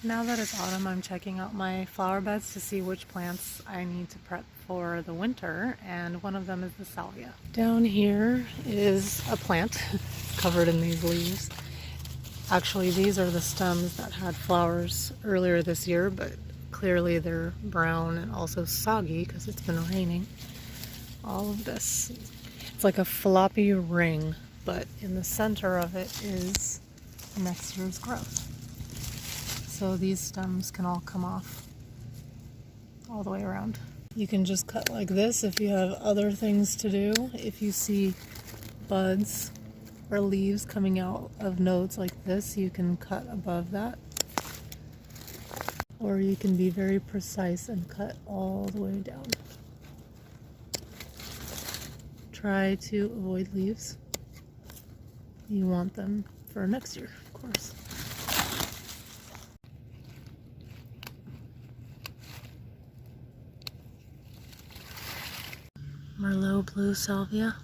Now that it's autumn, I'm checking out my flower beds to see which plants I need to prep for the winter, and one of them is the salvia. Down here is a plant covered in these leaves. Actually, these are the stems that had flowers earlier this year, but clearly they're brown and also soggy because it's been raining. All of this, it's like a floppy ring, but in the center of it is next year's growth. So these stems can all come off all the way around. You can just cut like this if you have other things to do. If you see buds or leaves coming out of nodes like this, you can cut above that. Or you can be very precise and cut all the way down. Try to avoid leaves. You want them for next year, of course. Merlot blue salvia.